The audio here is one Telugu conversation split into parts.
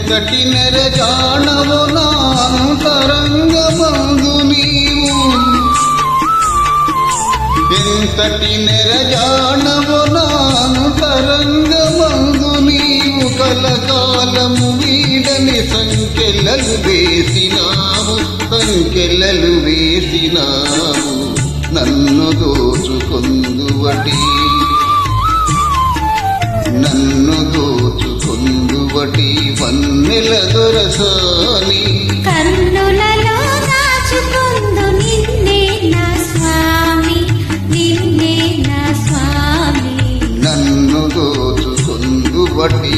ఎంతటి నెరజానవు నా అంతరంగమందు నీవు, ఎంతటి నెరజానవు నా అంతరంగమందు నీవు, కలకాలము వీడని సంకెళ్ళలు వేసినావు, సంకెళ్ళలు వేసినావు, నన్ను దోచుకొందువటి, నన్ను దోచుకొందువటి వన్నెల దొరసాని. కన్నులలో దాచుకొందు నిన్నే నా స్వామి, నిన్నే నా స్వామి, నన్ను దోచుకొందువటి.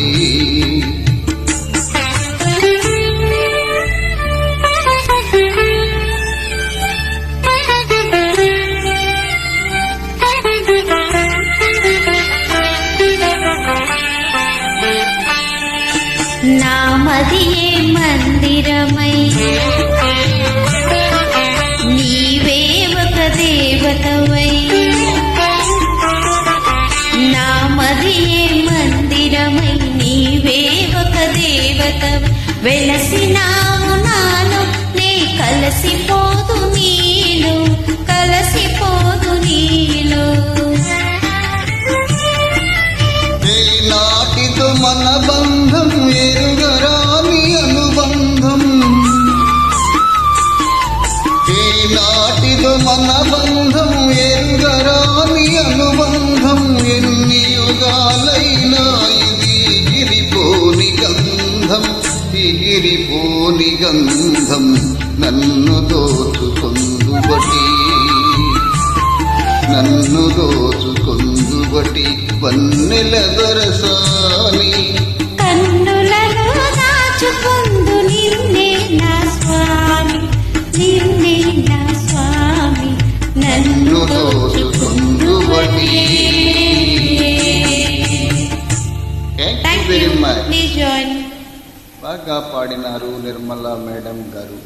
నామదియే మందిరమై నీవే ఒక దేవతవై, నామదియే మందిరమై నీవే ఒక దేవతవై, వెలసినావు నాలో నే కలసిపోదు నీలో, కలసిపోదు నీలో. నాటితో మన బంధం ఎరుగరాని అనుబంధం, నాటితో మన బంధం ఎరుగరాని అనుబంధం, ఎన్ని యుగాలైనా ఇది ఎగిరిపోని గంధం, ఎగిరిపోని గంధం, నన్ను దోచుకొందువటి, నన్ను దోచుకొందువటి వన్నెల దొరసాని. కన్నులలో దాచుకొందు నిన్నే నా స్వామి, నిన్నే నా స్వామి, నన్ను దోచుకొందువటి. Very much. Please join. బాగా పాడినారు నిర్మలా మేడం గారు.